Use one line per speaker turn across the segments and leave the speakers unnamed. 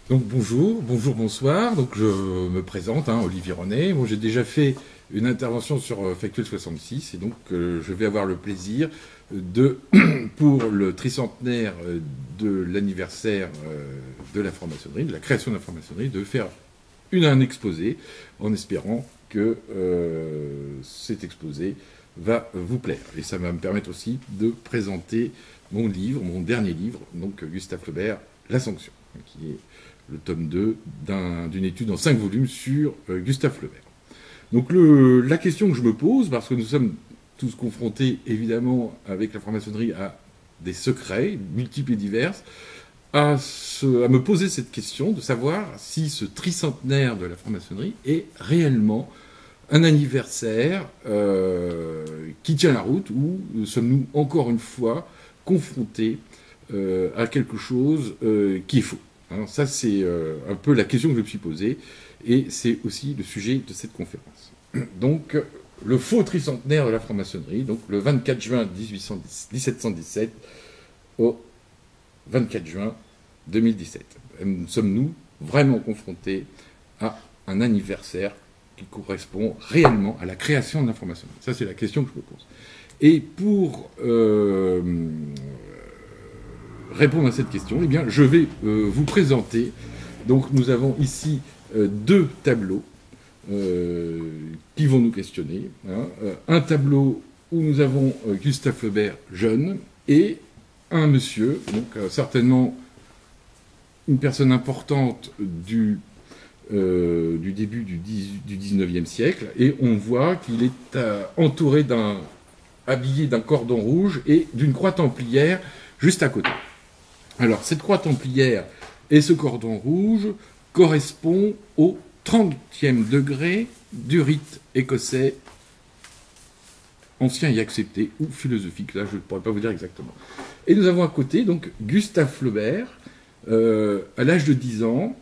Donc bonjour, bonsoir. Donc je me présente, Olivier René. Bon, j'ai déjà fait une intervention sur Factuel 66 et donc je vais avoir le plaisir de, pour le tricentenaire de l'anniversaire de la franc-maçonnerie, de la création de la franc-maçonnerie, de faire un exposé en espérant que cet exposé va vous plaire. Et ça va me permettre aussi de présenter mon livre, mon dernier livre, donc Gustave Flaubert, La Sanction, qui est le tome 2 d'une étude en 5 volumes sur Gustave Flaubert. Donc la question que je me pose, parce que nous sommes tous confrontés évidemment avec la franc-maçonnerie à des secrets multiples et divers, à me poser cette question de savoir si ce tricentenaire de la franc-maçonnerie est réellement un anniversaire qui tient la route, ou sommes-nous encore une fois confrontés à quelque chose qui est faux. Alors ça, c'est un peu la question que je me suis posée, et c'est aussi le sujet de cette conférence. Donc, le faux tricentenaire de la franc-maçonnerie, donc le 24 juin 1717 au 24 juin 2017. Sommes-nous vraiment confrontés à un anniversaire qui correspond réellement à la création de la franc-maçonnerie? Ça, c'est la question que je me pose. Et pour répondre à cette question, eh bien, je vais vous présenter. Donc, nous avons ici deux tableaux qui vont nous questionner. Un tableau où nous avons Gustave Flaubert jeune et un monsieur, donc certainement une personne importante du début du 19e siècle, et on voit qu'il est habillé d'un cordon rouge et d'une croix templière juste à côté. Alors, cette croix templière et ce cordon rouge correspondent au 30e degré du rite écossais ancien et accepté, ou philosophique, là je ne pourrais pas vous dire exactement. Et nous avons à côté donc Gustave Flaubert, à l'âge de 10 ans,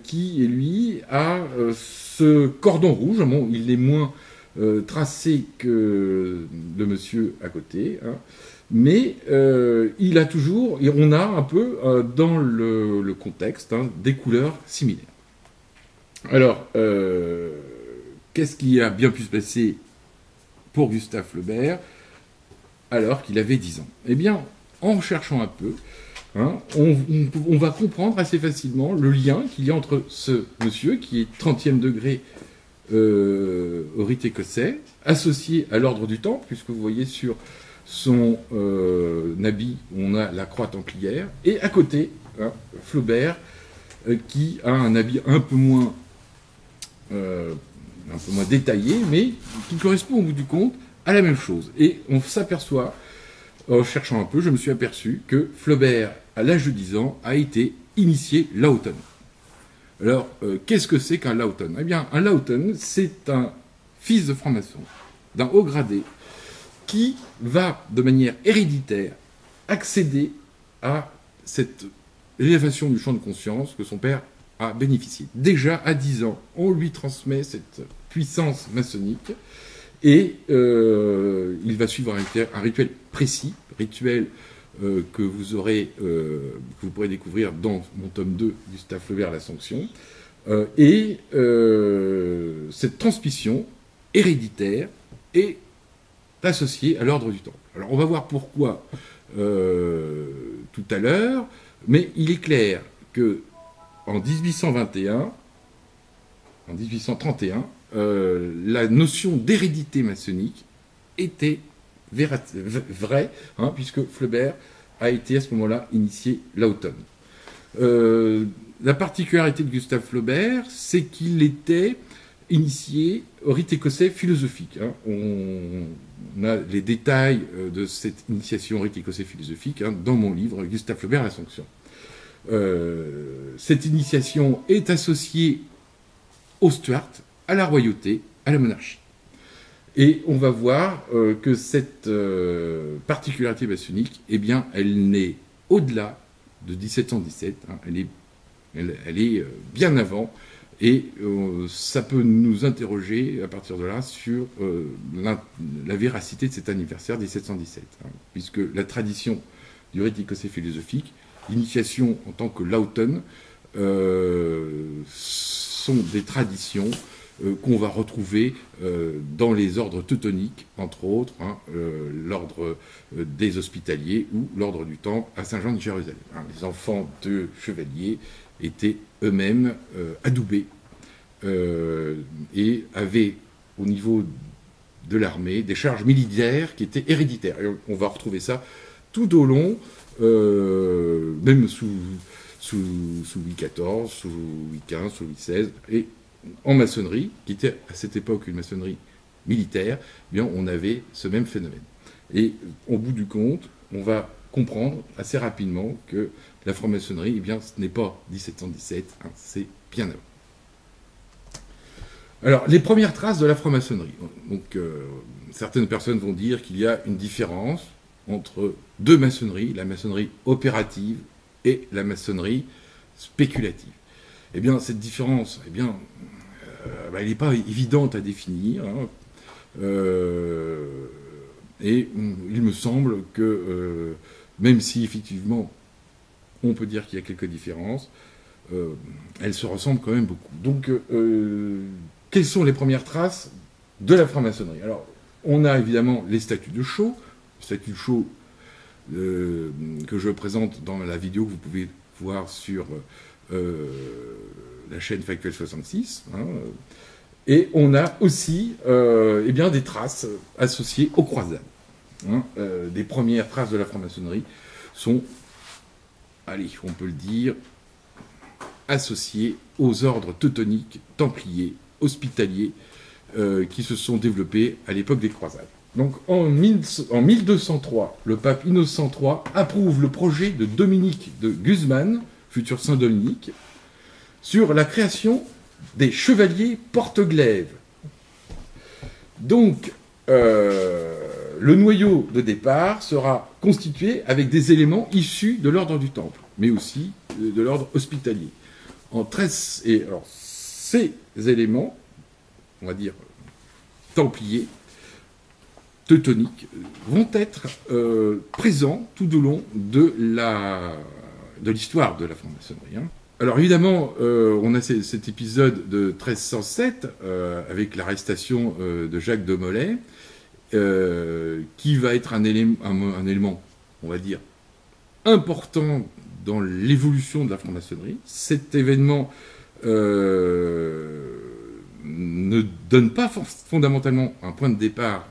qui, lui, a ce cordon rouge. Bon, il est moins tracé que le monsieur à côté, mais il a toujours, et on a un peu dans le contexte des couleurs similaires. Alors, qu'est-ce qui a bien pu se passer pour Gustave Flaubert alors qu'il avait 10 ans? Eh bien, en cherchant un peu, on va comprendre assez facilement le lien qu'il y a entre ce monsieur qui est 30e degré au rite écossais, associé à l'ordre du Temple, puisque vous voyez sur son habit, on a la croix templière, et à côté, Flaubert, qui a un habit un peu moins détaillé, mais qui correspond au bout du compte à la même chose. Et on s'aperçoit, en cherchant un peu, je me suis aperçu que Flaubert, à l'âge de 10 ans, a été initié Lawton. Alors, qu'est-ce que c'est qu'un Lawton? Eh bien, un Lawton, c'est un fils de franc-maçon, d'un haut gradé, qui va, de manière héréditaire, accéder à cette élévation du champ de conscience que son père a bénéficié. Déjà, à 10 ans, on lui transmet cette puissance maçonnique, et il va suivre un rituel précis, rituel que vous pourrez découvrir dans mon tome 2, Gustave Flaubert, La Sanction. Et cette transmission héréditaire est associée à l'ordre du Temple. Alors on va voir pourquoi tout à l'heure, mais il est clair que en 1821, en 1831, la notion d'hérédité maçonnique était vraie, puisque Flaubert a été à ce moment-là initié Lawton. La particularité de Gustave Flaubert, c'est qu'il était initié au rite écossais philosophique. On a les détails de cette initiation au rite écossais philosophique dans mon livre Gustave Flaubert, La Sanction. Cette initiation est associée aux Stuarts, à la royauté, à la monarchie. Et on va voir que cette particularité maçonnique, eh bien, elle n'est au-delà de 1717, elle est bien avant, et ça peut nous interroger à partir de là sur la véracité de cet anniversaire 1717, puisque la tradition du rite écossais philosophique, l'initiation en tant que Lawton, sont des traditions qu'on va retrouver dans les ordres teutoniques, entre autres, hein, l'ordre des Hospitaliers ou l'ordre du Temple à Saint-Jean de Jérusalem. Hein, les enfants de chevaliers étaient eux-mêmes adoubés et avaient au niveau de l'armée des charges militaires qui étaient héréditaires. Et on va retrouver ça tout au long, même sous Louis XIV, sous Louis XV, sous Louis XVI, et en maçonnerie, qui était à cette époque une maçonnerie militaire, eh bien, on avait ce même phénomène. Et au bout du compte, on va comprendre assez rapidement que la franc-maçonnerie, eh bien, ce n'est pas 1717, hein, c'est bien avant. Alors, les premières traces de la franc-maçonnerie. Donc, certaines personnes vont dire qu'il y a une différence entre deux maçonneries, la maçonnerie opérative et la maçonnerie spéculative. Eh bien, cette différence, eh bien, elle n'est pas évidente à définir. Hein. Et il me semble que, même si effectivement on peut dire qu'il y a quelques différences, elles se ressemblent quand même beaucoup. Donc, quelles sont les premières traces de la franc-maçonnerie? Alors, on a évidemment les statuts de Sceaux, statuts de Sceaux que je présente dans la vidéo que vous pouvez voir sur la chaîne Factuel 66. Hein, et on a aussi eh bien, des traces associées aux croisades. Hein, des premières traces de la franc-maçonnerie sont, allez, on peut le dire, associées aux ordres teutoniques, templiers, hospitaliers, qui se sont développés à l'époque des croisades. Donc en 1203, le pape Innocent III approuve le projet de Dominique de Guzman, futur saint Dominique, sur la création des chevaliers porte-glaives. Donc, le noyau de départ sera constitué avec des éléments issus de l'ordre du Temple, mais aussi de l'ordre hospitalier. Et alors, ces éléments, on va dire templiers, teutoniques, vont être présents tout au long de l'histoire de la franc-maçonnerie. Hein. Alors évidemment, on a cet épisode de 1307 avec l'arrestation de Jacques de Molay, qui va être un élément, on va dire, important dans l'évolution de la franc-maçonnerie. Cet événement ne donne pas fondamentalement un point de départ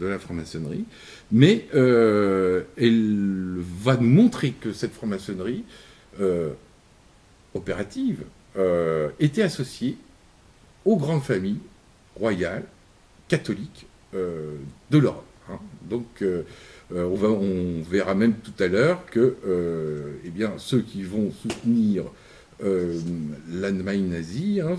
de la franc-maçonnerie, mais elle va nous montrer que cette franc-maçonnerie opérative était associée aux grandes familles royales, catholiques de l'Europe. Hein. Donc, on verra même tout à l'heure que eh bien, ceux qui vont soutenir l'Allemagne nazie, hein,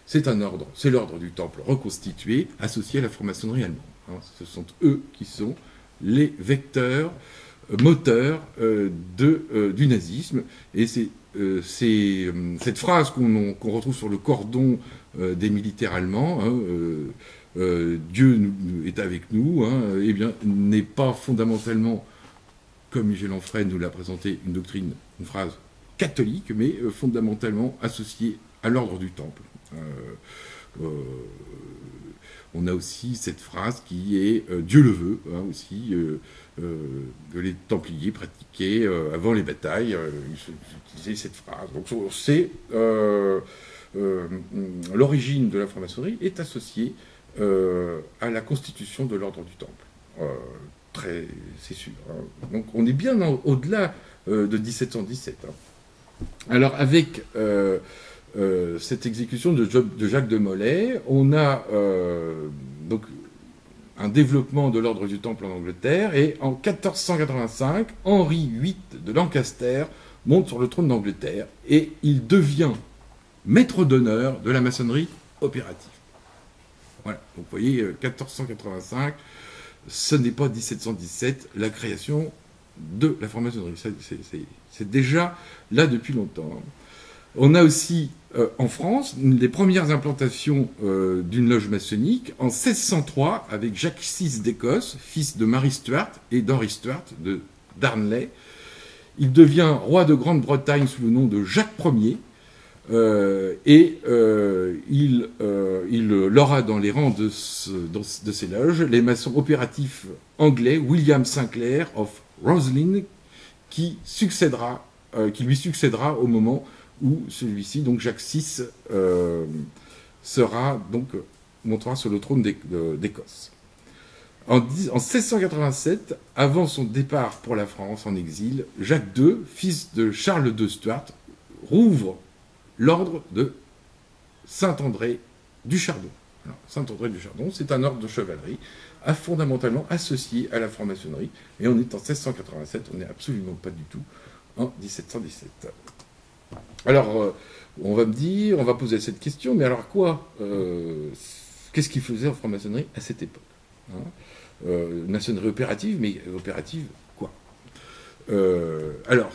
c'est un ordre, c'est l'ordre du Temple reconstitué, associé à la franc-maçonnerie allemande. Hein. Ce sont eux qui sont les vecteurs, moteurs du nazisme. Et c'est cette phrase qu'on retrouve sur le cordon des militaires allemands, hein, Dieu est avec nous, hein, eh bien, n'est pas fondamentalement, comme Michel Onfray nous l'a présenté, une phrase catholique, mais fondamentalement associée à l'ordre du Temple. On a aussi cette phrase qui est Dieu le veut, hein, aussi, que les Templiers pratiquaient avant les batailles. Ils utilisaient cette phrase. Donc c'est l'origine de la franc-maçonnerie est associée à la constitution de l'ordre du Temple. C'est sûr. Hein. Donc on est bien au-delà de 1717. Hein. Alors avec cette exécution de Jacques de Molay, on a donc un développement de l'ordre du Temple en Angleterre, et en 1485, Henri VIII de Lancaster monte sur le trône d'Angleterre, et il devient maître d'honneur de la maçonnerie opérative. Voilà, donc vous voyez, 1485, ce n'est pas 1717, la création de la franc-maçonnerie. C'est déjà là depuis longtemps. On a aussi en France les premières implantations d'une loge maçonnique en 1603 avec Jacques VI d'Écosse, fils de Marie Stuart et d'Henry Stuart de Darnley, Il devient roi de Grande-Bretagne sous le nom de Jacques Ier. Il aura dans les rangs de ces loges les maçons opératifs anglais William Sinclair of Roslin, qui lui succédera au moment où celui-ci, donc Jacques VI, montera sur le trône d'Écosse. En 1687, avant son départ pour la France en exil, Jacques II, fils de Charles II Stuart, rouvre l'ordre de Saint-André du Chardon. Saint-André du Chardon, c'est un ordre de chevalerie fondamentalement associé à la franc-maçonnerie, et on est en 1687, on n'est absolument pas du tout en 1717. Alors, on va poser cette question, mais alors quoi qu'est-ce qu'il faisait en franc-maçonnerie à cette époque, maçonnerie opérative, mais opérative quoi? Alors,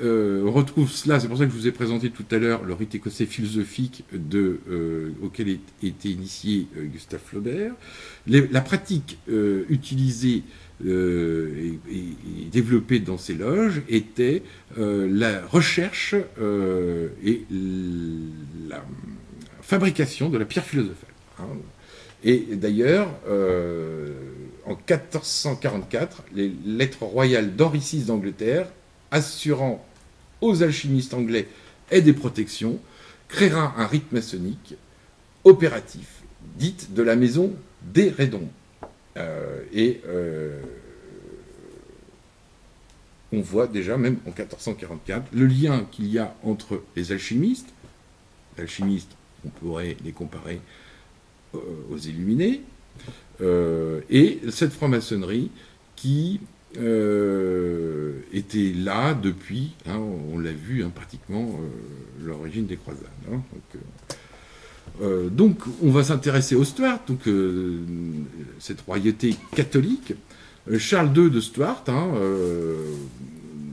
on retrouve cela, c'est pour ça que je vous ai présenté tout à l'heure le rite écossais philosophique auquel était initié Gustave Flaubert. La pratique utilisée et développée dans ces loges était la recherche et la fabrication de la pierre philosophale. Et d'ailleurs, en 1444, les lettres royales d'Henri VI d'Angleterre, assurant aux alchimistes anglais et des protections, créera un rite maçonnique opératif, dite de la maison des Redons. On voit déjà, même en 1444, le lien qu'il y a entre les alchimistes. Les alchimistes, on pourrait les comparer aux Illuminés, et cette franc-maçonnerie qui était là depuis, on l'a vu, pratiquement l'origine des croisades. Donc on va s'intéresser aux Stuart, donc cette royauté catholique. Charles II de Stuart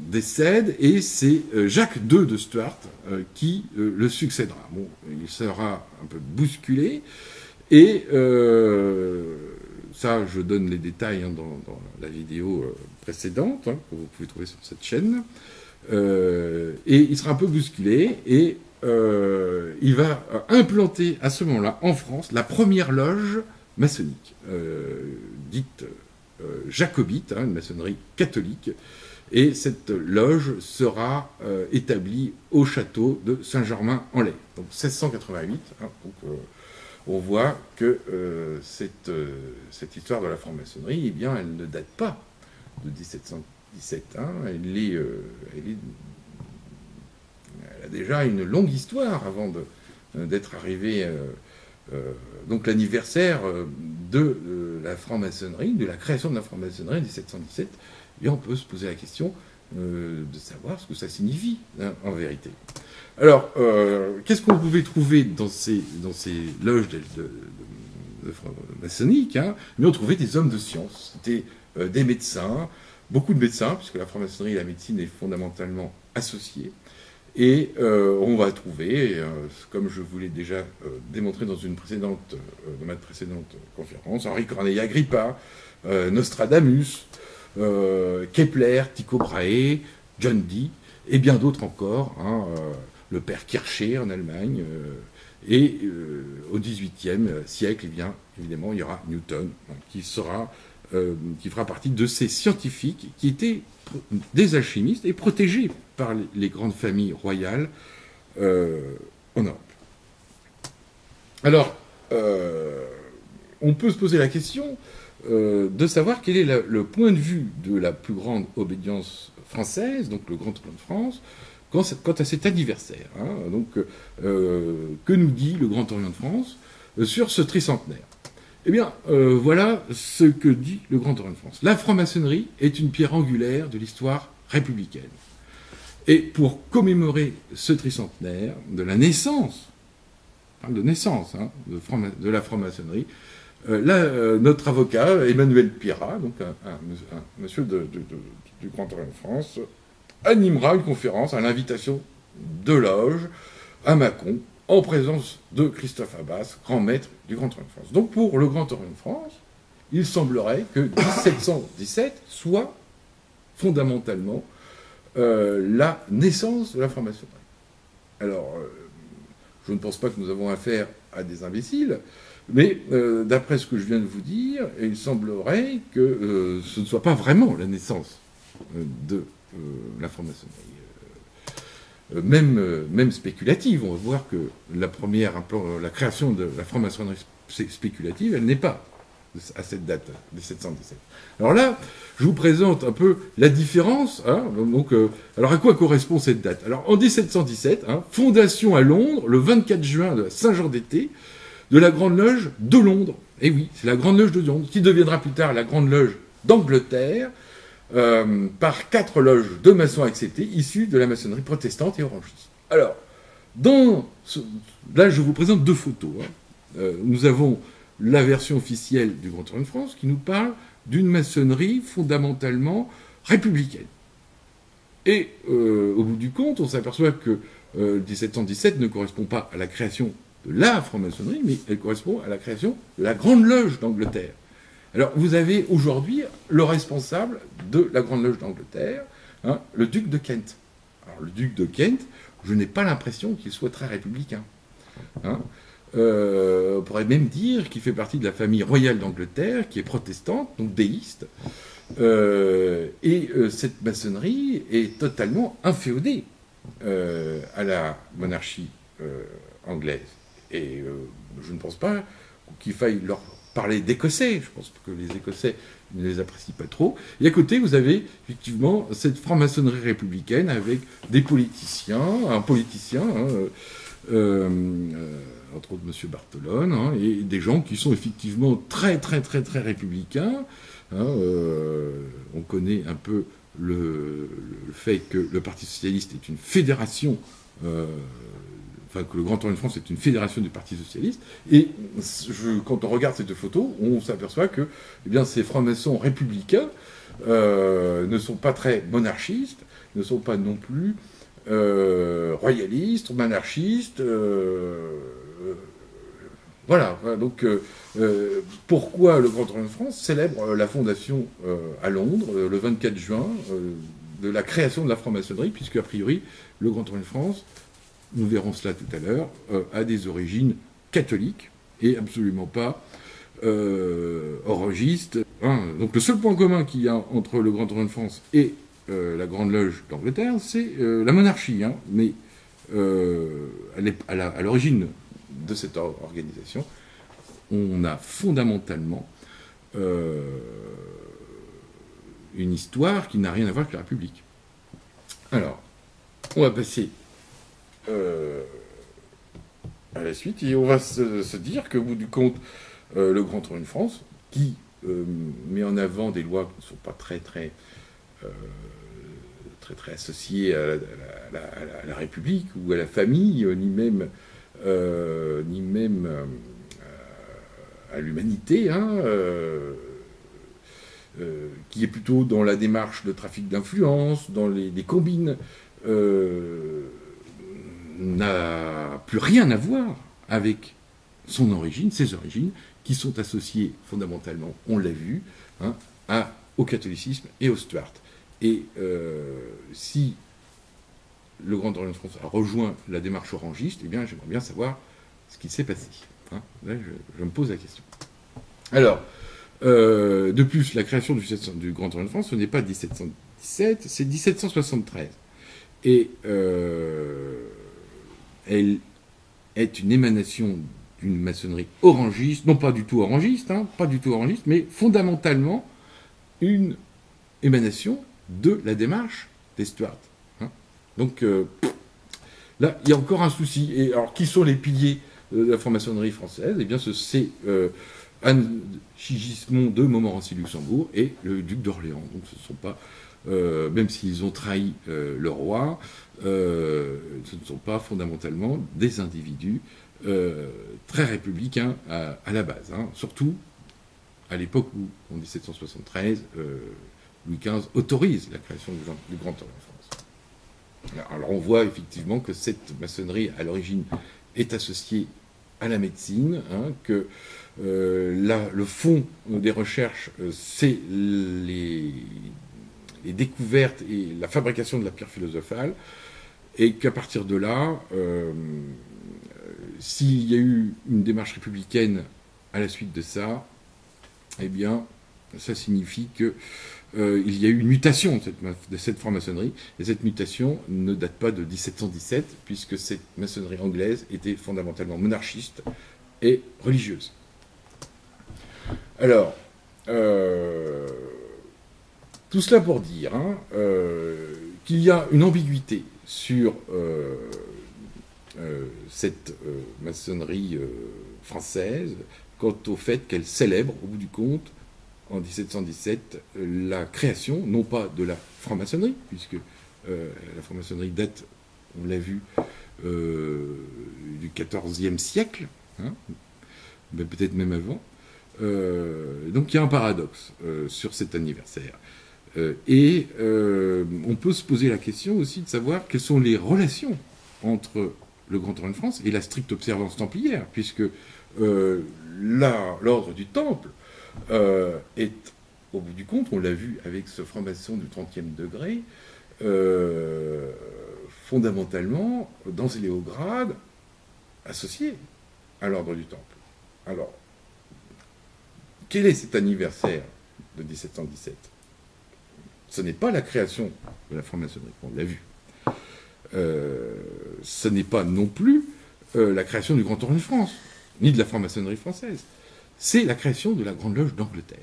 décède, et c'est Jacques II de Stuart qui le succédera. Bon, il sera un peu bousculé, et ça, je donne les détails dans la vidéo précédente, que vous pouvez trouver sur cette chaîne. Et il sera un peu bousculé, et il va implanter à ce moment-là, en France, la première loge maçonnique, dite jacobite, une maçonnerie catholique. Et cette loge sera établie au château de Saint-Germain-en-Laye, donc 1688. On voit que cette histoire de la franc-maçonnerie, eh bien, elle ne date pas de 1717. Elle a déjà une longue histoire avant d'être arrivée. Donc l'anniversaire de la franc-maçonnerie, de la création de la franc-maçonnerie en 1717, et on peut se poser la question de savoir ce que ça signifie, en vérité. Alors, qu'est-ce qu'on pouvait trouver dans ces loges maçonniques, Mais on trouvait des hommes de science, c'était des médecins, beaucoup de médecins, puisque la franc-maçonnerie et la médecine est fondamentalement associée. Et on va trouver, comme je vous l'ai déjà démontré dans ma précédente conférence, Henri Corneille Agrippa, Nostradamus, Kepler, Tycho Brahe, John Dee, et bien d'autres encore, le père Kircher en Allemagne, et au XVIIIe siècle, eh bien, évidemment, il y aura Newton, qui fera partie de ces scientifiques qui étaient des alchimistes et protégés par les grandes familles royales en Europe. Alors, on peut se poser la question de savoir quel est le point de vue de la plus grande obédience française, donc le Grand Orient de France, quant à cet anniversaire. Donc, que nous dit le Grand Orient de France sur ce tricentenaire? Eh bien, voilà ce que dit le Grand Orient de France. La franc-maçonnerie est une pierre angulaire de l'histoire républicaine. Et pour commémorer ce tricentenaire de la naissance, de la franc-maçonnerie, notre avocat, Emmanuel Pirat, donc un monsieur du Grand Orient de France, animera une conférence à l'invitation de loge à Mâcon, en présence de Christophe Abbas, grand maître du Grand Orient de France. Donc pour le Grand Orient de France, il semblerait que 1717 soit fondamentalement la naissance de la franc-maçonnerie. Alors, je ne pense pas que nous avons affaire à des imbéciles, mais d'après ce que je viens de vous dire, il semblerait que ce ne soit pas vraiment la naissance de la franc-maçonnerie. Même spéculative, on va voir que la création de la franc-maçonnerie spéculative, elle n'est pas à cette date, 1717. Alors là, je vous présente un peu la différence. Hein, donc, alors à quoi correspond cette date? Alors en 1717, hein, fondation à Londres, le 24 juin de Saint-Jean d'été, de la Grande Loge de Londres. Et oui, c'est la Grande Loge de Londres, qui deviendra plus tard la Grande Loge d'Angleterre, par 4 loges de maçons acceptés, issus de la maçonnerie protestante et orangiste. Alors, là, je vous présente 2 photos. Hein. Nous avons la version officielle du Grand Orient de France, qui nous parle d'une maçonnerie fondamentalement républicaine. Et au bout du compte, on s'aperçoit que 1717 ne correspond pas à la création de la franc-maçonnerie, mais elle correspond à la création de la Grande Loge d'Angleterre. Alors, vous avez aujourd'hui le responsable de la Grande Loge d'Angleterre, hein, le duc de Kent. Alors, le duc de Kent, je n'ai pas l'impression qu'il soit très républicain. Hein. On pourrait même dire qu'il fait partie de la famille royale d'Angleterre, qui est protestante, donc déiste. Cette maçonnerie est totalement inféodée à la monarchie anglaise. Et je ne pense pas qu'il faille leur parler d'Écossais. Je pense que les Écossais ne les apprécient pas trop. Et à côté, vous avez effectivement cette franc-maçonnerie républicaine avec des politiciens, un politicien, hein, entre autres M. Bartolone, hein, et des gens qui sont effectivement très, très, très, très républicains. Hein, on connaît un peu le fait que le Parti socialiste est une fédération enfin que le Grand Orient de France est une fédération du Parti socialiste. Et quand on regarde ces 2 photos, on s'aperçoit que ces francs-maçons républicains ne sont pas très monarchistes, ne sont pas non plus royalistes, monarchistes. Voilà. Donc, pourquoi le Grand Orient de France célèbre la fondation à Londres, le 24 juin, de la création de la franc-maçonnerie, puisque, a priori, le Grand Orient de France, nous verrons cela tout à l'heure, a des origines catholiques et absolument pas orangistes. Hein. Donc le seul point commun qu'il y a entre le Grand Orient de France et la Grande Loge d'Angleterre, c'est la monarchie. Hein. Mais à l'origine de cette organisation, on a fondamentalement une histoire qui n'a rien à voir avec la République. Alors, on va passer à la suite, et on va se dire qu'au bout du compte, le Grand Orient de France, qui met en avant des lois qui ne sont pas très associées à la République ou à la famille, ni même à l'humanité, hein, qui est plutôt dans la démarche de trafic d'influence, dans des combines, n'a plus rien à voir avec son origine, ses origines, qui sont associées fondamentalement, on l'a vu, hein, au catholicisme et au Stuart. Et si le Grand Orient de France a rejoint la démarche orangiste, eh bien, j'aimerais bien savoir ce qui s'est passé. Hein. Là, je me pose la question. Alors, de plus, la création du Grand Orient de France, ce n'est pas 1717, c'est 1773. Et elle est une émanation d'une maçonnerie orangiste, non pas du tout orangiste, hein, pas du tout orangiste, mais fondamentalement une émanation de la démarche des Stuarts. Hein. Donc là, il y a encore un souci. Et alors, qui sont les piliers de la franc-maçonnerie française? Eh bien, c'est Anne Sigismond de Montmorency-Luxembourg et le duc d'Orléans. Donc, ce ne sont pas, même s'ils ont trahi le roi, ce ne sont pas fondamentalement des individus très républicains à la base. Hein. Surtout à l'époque où, en 1773, Louis XV autorise la création du Grand Orient de France. Alors on voit effectivement que cette maçonnerie, à l'origine, est associée à la médecine, hein, que le fond des recherches, c'est les découvertes et la fabrication de la pierre philosophale, et qu'à partir de là, s'il y a eu une démarche républicaine à la suite de ça, eh bien, ça signifie que il y a eu une mutation de cette franc-maçonnerie, et cette mutation ne date pas de 1717, puisque cette maçonnerie anglaise était fondamentalement monarchiste et religieuse. Alors, tout cela pour dire qu'il y a une ambiguïté sur cette maçonnerie française quant au fait qu'elle célèbre, au bout du compte, en 1717, la création, non pas de la franc-maçonnerie, puisque la franc-maçonnerie date, on l'a vu, du XIVe siècle, hein, mais peut-être même avant. Donc il y a un paradoxe sur cet anniversaire. Et on peut se poser la question aussi de savoir quelles sont les relations entre le Grand Orient de France et la stricte observance templière, puisque l'ordre du Temple est, au bout du compte, on l'a vu avec ce franc-maçon du 30e degré, fondamentalement, dans les hauts grades, associé à l'ordre du Temple. Alors, quel est cet anniversaire de 1717 ? Ce n'est pas la création de la franc-maçonnerie, on l'a vu. Ce n'est pas non plus la création du Grand Orient de France, ni de la franc-maçonnerie française. C'est la création de la Grande Loge d'Angleterre.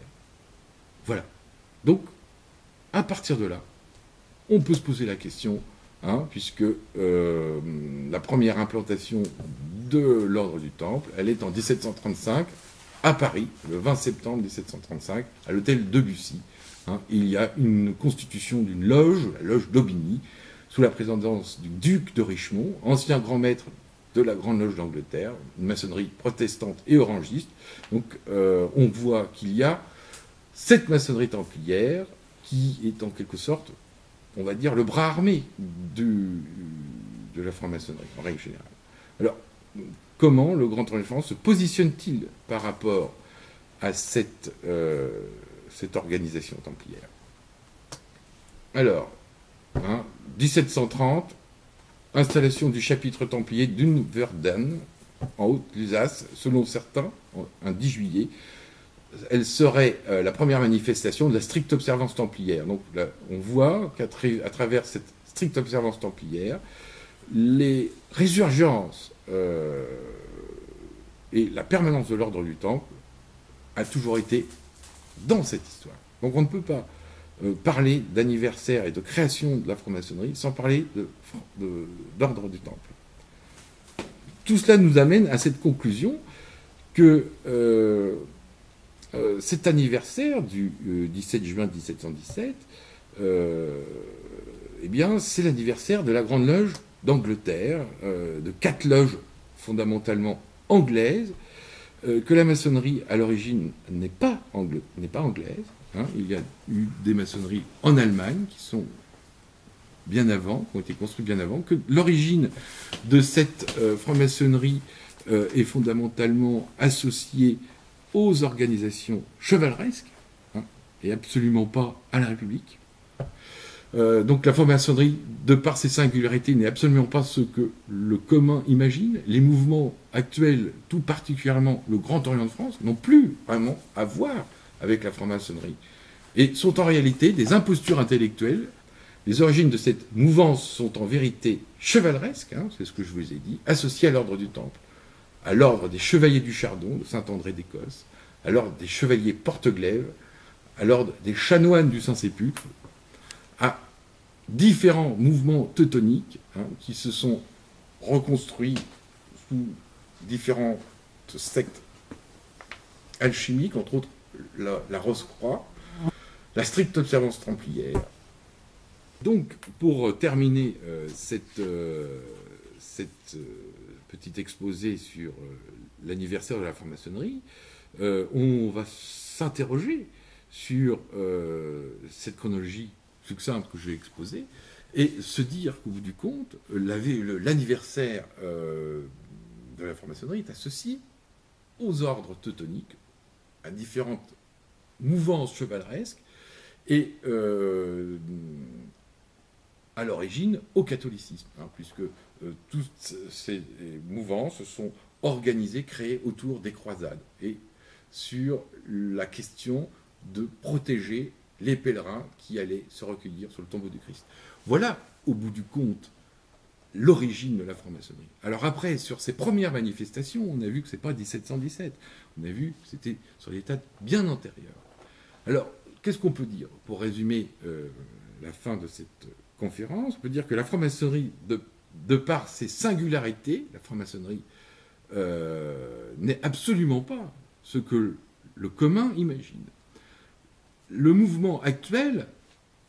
Voilà. Donc, à partir de là, on peut se poser la question, puisque la première implantation de l'ordre du Temple, elle est en 1735, à Paris, le 20 septembre 1735, à l'hôtel Debussy. Il y a une constitution d'une loge, la loge d'Aubigny, sous la présidence du duc de Richemont, ancien grand maître de la Grande Loge d'Angleterre, une maçonnerie protestante et orangiste. Donc on voit qu'il y a cette maçonnerie templière qui est en quelque sorte, on va dire, le bras armé de la franc-maçonnerie, en règle générale. Alors, comment le Grand Orient de France se positionne-t-il par rapport à cette organisation templière? Alors, 1730, installation du chapitre templier d'Unverden, en Haute-Lusace, selon certains, un 10 juillet. Elle serait la première manifestation de la stricte observance templière. Donc là, on voit qu'à travers cette stricte observance templière, les résurgences et la permanence de l'ordre du Temple a toujours été dans cette histoire. Donc on ne peut pas parler d'anniversaire et de création de la franc-maçonnerie sans parler d'ordre du Temple. Tout cela nous amène à cette conclusion que cet anniversaire du 17 juin 1717, eh bien, c'est l'anniversaire de la Grande Loge d'Angleterre, de 4 loges fondamentalement anglaises, que la maçonnerie, à l'origine, n'est pas anglaise. Il y a eu des maçonneries en Allemagne qui sont bien avant, qui ont été construites bien avant, que l'origine de cette franc-maçonnerie est fondamentalement associée aux organisations chevaleresques, et absolument pas à la République. Donc la franc-maçonnerie, de par ses singularités, n'est absolument pas ce que le commun imagine. Les mouvements actuels, tout particulièrement le Grand Orient de France, n'ont plus vraiment à voir avec la franc-maçonnerie, et sont en réalité des impostures intellectuelles. Les origines de cette mouvance sont en vérité chevaleresques, c'est ce que je vous ai dit, associées à l'ordre du Temple, à l'ordre des chevaliers du Chardon, de Saint-André d'Écosse, à l'ordre des chevaliers Porte-Glaive, à l'ordre des chanoines du Saint-Sépulcre, à différents mouvements teutoniques qui se sont reconstruits sous différentes sectes alchimiques, entre autres la Rose-Croix, la stricte observance templière. Donc, pour terminer cette petit exposé sur l'anniversaire de la franc-maçonnerie, on va s'interroger sur cette chronologie succincte que j'ai exposée et se dire qu'au bout du compte, l'anniversaire de la franc-maçonnerie est associé aux ordres teutoniques, à différentes mouvances chevaleresques, et à l'origine au catholicisme, hein, puisque toutes ces mouvances se sont organisées, créées autour des croisades, et sur la question de protéger les pèlerins qui allaient se recueillir sur le tombeau du Christ. Voilà, au bout du compte, l'origine de la franc-maçonnerie. Alors après, sur ces premières manifestations, on a vu que ce n'est pas 1717. On a vu que c'était sur des dates bien antérieures. Alors, qu'est-ce qu'on peut dire? Pour résumer la fin de cette conférence, on peut dire que la franc-maçonnerie, de par ses singularités, la franc-maçonnerie n'est absolument pas ce que le commun imagine. Le mouvement actuel,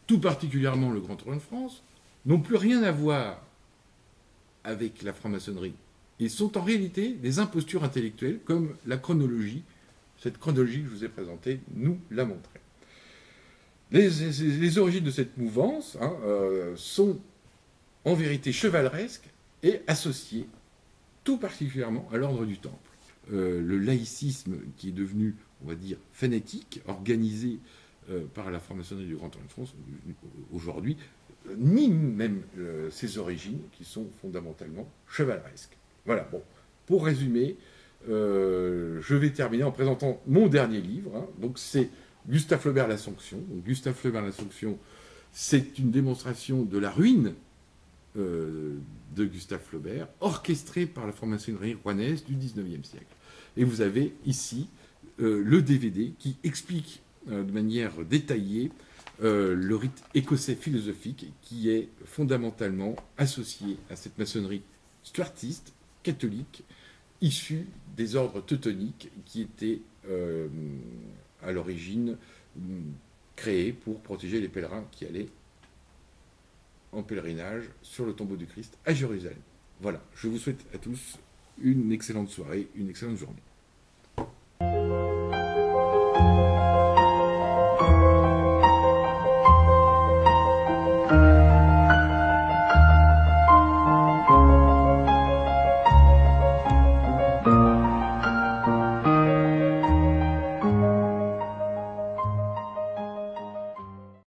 tout particulièrement le Grand Orient de France, n'ont plus rien à voir avec la franc-maçonnerie. Ils sont en réalité des impostures intellectuelles, comme la chronologie, cette chronologie que je vous ai présentée, nous l'a montré. Les origines de cette mouvance sont en vérité chevaleresques et associées tout particulièrement à l'ordre du Temple. Le laïcisme qui est devenu, on va dire, fanatique, organisé par la franc-maçonnerie du Grand Orient de France aujourd'hui, nie même ses origines qui sont fondamentalement chevaleresques. Voilà, bon. Pour résumer, je vais terminer en présentant mon dernier livre. Hein. Donc c'est Gustave Flaubert, l'Assomption. Donc Gustave Flaubert, l'Assomption, c'est une démonstration de la ruine de Gustave Flaubert, orchestrée par la franc-maçonnerie rouennaise du XIXe siècle. Et vous avez ici le DVD qui explique de manière détaillée le rite écossais philosophique qui est fondamentalement associé à cette maçonnerie stuartiste, catholique, issue des ordres teutoniques qui étaient à l'origine créés pour protéger les pèlerins qui allaient en pèlerinage sur le tombeau du Christ à Jérusalem. Voilà, je vous souhaite à tous une excellente soirée, une excellente journée.